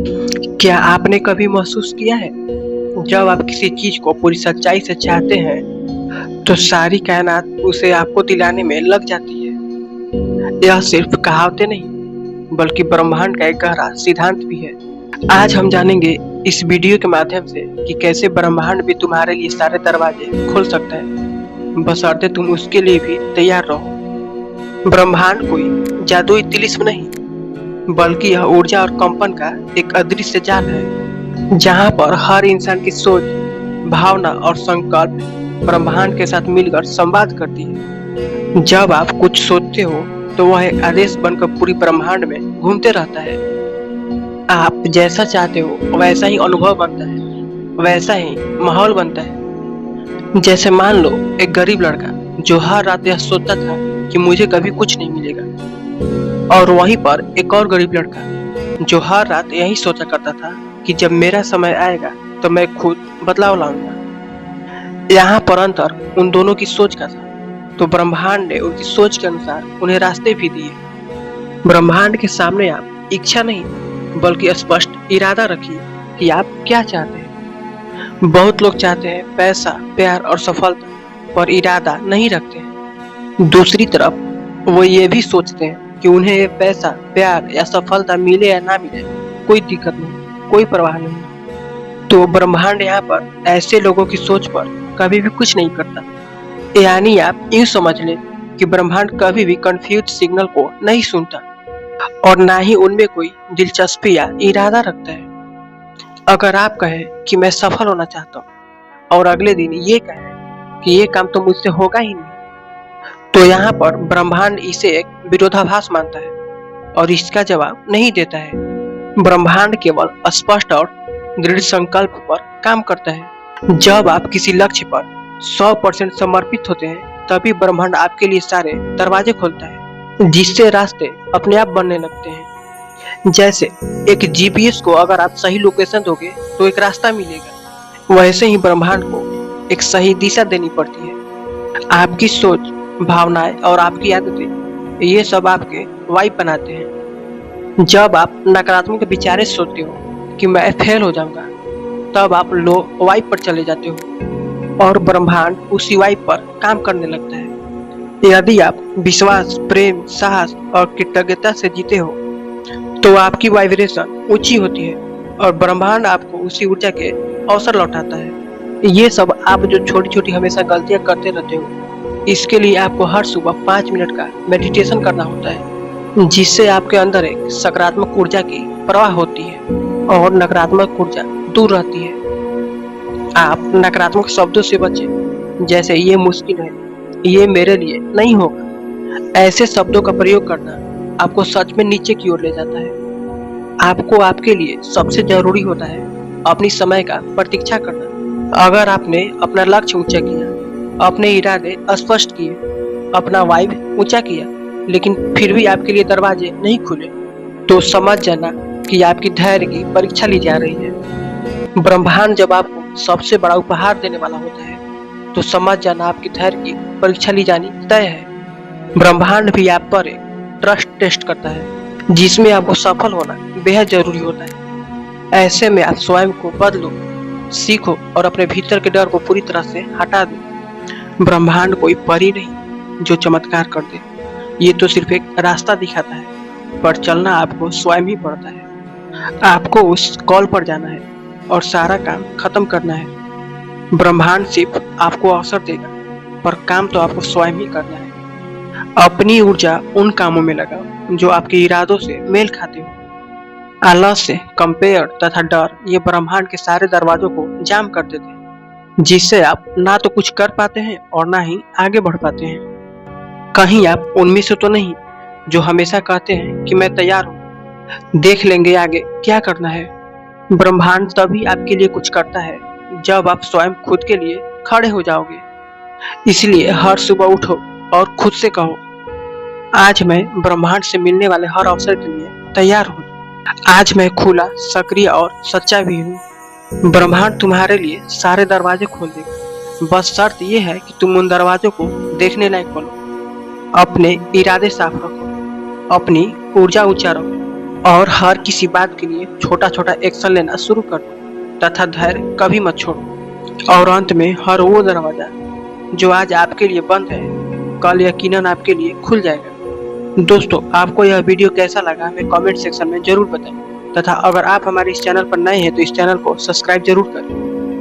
क्या आपने कभी महसूस किया है, जब आप किसी चीज को पूरी सच्चाई से चाहते हैं, तो सारी कायनात उसे आपको दिलाने में लग जाती है। यह सिर्फ कहावतें नहीं, बल्कि ब्रह्मांड का एक गहरा सिद्धांत भी है। आज हम जानेंगे इस वीडियो के माध्यम से कि कैसे ब्रह्मांड भी तुम्हारे लिए सारे दरवाजे खोल सकता है, बशर्ते तुम उसके लिए भी तैयार रहो। ब्रह्मांड कोई जादुई तिलिस्म नहीं, बल्कि यह ऊर्जा और कंपन का एक अदृश्य जाल है, जहाँ पर हर इंसान की सोच, भावना और संकल्प ब्रह्मांड के साथ मिलकर संवाद करती है। जब आप कुछ सोचते हो, तो वह एक आदेश बनकर पूरी ब्रह्मांड में घूमते रहता है। आप जैसा चाहते हो वैसा ही अनुभव बनता है, वैसा ही माहौल बनता है। जैसे मान लो एक गरीब लड़का जो हर रात यह सोचता था कि मुझे कभी कुछ नहीं मिलेगा, और वहीं पर एक और गरीब लड़का जो हर रात यही सोचा करता था कि जब मेरा समय आएगा तो मैं खुद बदलाव लाऊंगा। यहाँ पर अंतर उन दोनों की सोच का था, तो ब्रह्मांड ने उनकी सोच के अनुसार उन्हें रास्ते भी दिए। ब्रह्मांड के सामने आप इच्छा नहीं, बल्कि स्पष्ट इरादा रखिए कि आप क्या चाहते हैं। बहुत लोग चाहते हैं पैसा, प्यार और सफलता, पर इरादा नहीं रखते हैं। दूसरी तरफ वो ये भी सोचते हैं कि उन्हें ये पैसा, प्यार या सफलता मिले या ना मिले, कोई दिक्कत नहीं, कोई परवाह नहीं। तो ब्रह्मांड यहाँ पर ऐसे लोगों की सोच पर कभी भी कुछ नहीं करता। यानी आप यूं समझ लें कि ब्रह्मांड कभी भी कंफ्यूज सिग्नल को नहीं सुनता, और ना ही उनमें कोई दिलचस्पी या इरादा रखता है। अगर आप कहें कि मैं सफल होना चाहता हूँ, और अगले दिन ये कहें कि ये काम तो मुझसे होगा ही नहीं, तो यहाँ पर ब्रह्मांड इसे एक विरोधाभास मानता है और इसका जवाब नहीं देता है। ब्रह्मांड केवल स्पष्ट और दृढ़ संकल्प पर काम करता है। जब आप किसी लक्ष्य पर 100% समर्पित होते हैं, तभी ब्रह्मांड आपके लिए सारे दरवाजे खोलता है, जिससे रास्ते अपने आप बनने लगते हैं। जैसे एक जीपीएस को अगर आप सही लोकेशन दोगे तो एक रास्ता मिलेगा, वैसे ही ब्रह्मांड को एक सही दिशा देनी पड़ती है। आपकी सोच, भावनाएं और आपकी आदतें, ये सब आपके वाइब बनाते हैं। जब आप नकारात्मक विचारें सोचते हो कि मैं फेल हो जाऊंगा, तब आप लो वाइब पर चले जाते हो और ब्रह्मांड उसी वाइब पर काम करने लगता है। यदि आप विश्वास, प्रेम, साहस और कृतज्ञता से जीते हो, तो आपकी वाइब्रेशन ऊंची होती है और ब्रह्मांड आपको उसी ऊर्जा के अवसर लौटाता है। ये सब आप जो छोटी छोटी हमेशा गलतियां करते रहते हो, इसके लिए आपको हर सुबह 5 मिनट का मेडिटेशन करना होता है, जिससे आपके अंदर एक सकारात्मक ऊर्जा की प्रवाह होती है और नकारात्मक ऊर्जा दूर रहती है। आप नकारात्मक शब्दों से बचें, जैसे ये मुश्किल है, ये मेरे लिए नहीं होगा। ऐसे शब्दों का प्रयोग करना आपको सच में नीचे की ओर ले जाता है। आपको आपके लिए सबसे जरूरी होता है अपनी समय का प्रतीक्षा करना। अगर आपने अपना लक्ष्य ऊंचा किया, अपने इरादे स्पष्ट किए, अपना वाइब ऊंचा किया, लेकिन फिर भी आपके लिए दरवाजे नहीं खुले, तो समझ जाना कि आपकी धैर्य की परीक्षा ली जा रही है। ब्रह्मांड जब आपको सबसे बड़ा उपहार देने वाला होता है, तो समझ जाना आपकी धैर्य की परीक्षा ली जानी तय है। ब्रह्मांड भी आप पर एक ट्रस्ट टेस्ट करता है, जिसमें आपको सफल होना बेहद जरूरी होता है। ऐसे में आप स्वयं को बदलो, सीखो और अपने भीतर के डर को पूरी तरह से हटा दो। ब्रह्मांड कोई परी नहीं जो चमत्कार कर दे, ये तो सिर्फ एक रास्ता दिखाता है, पर चलना आपको स्वयं ही पड़ता है। आपको उस कॉल पर जाना है और सारा काम खत्म करना है। ब्रह्मांड सिर्फ आपको अवसर देगा, पर काम तो आपको स्वयं ही करना है। अपनी ऊर्जा उन कामों में लगाओ जो आपके इरादों से मेल खाते हो। आलस से, कंपेयर तथा डर, ये ब्रह्मांड के सारे दरवाजों को जाम कर देते हैं, जिससे आप ना तो कुछ कर पाते हैं और ना ही आगे बढ़ पाते हैं। कहीं आप उनमें से तो नहीं जो हमेशा कहते हैं कि मैं तैयार हूँ, देख लेंगे आगे क्या करना है। ब्रह्मांड तभी आपके लिए कुछ करता है जब आप स्वयं खुद के लिए खड़े हो जाओगे। इसलिए हर सुबह उठो और खुद से कहो, आज मैं ब्रह्मांड से मिलने वाले हर अवसर के लिए तैयार हूँ। आज मैं खुला, सक्रिय और सच्चा भी हूँ। ब्रह्मांड तुम्हारे लिए सारे दरवाजे खोल देगा, बस शर्त यह है कि तुम उन दरवाजों को देखने लायक बनो। अपने इरादे साफ रखो, अपनी ऊर्जा ऊंचा रखो और हर किसी बात के लिए छोटा छोटा एक्शन लेना शुरू कर दो तथा धैर्य कभी मत छोड़ो। और अंत में हर वो दरवाजा जो आज आपके लिए बंद है कल यकीनन आपके लिए खुल जाएगा। दोस्तों, आपको यह वीडियो कैसा लगा हमें कमेंट सेक्शन में जरूर बताएं तथा अगर आप हमारे इस चैनल पर नए हैं तो इस चैनल को सब्सक्राइब जरूर करें।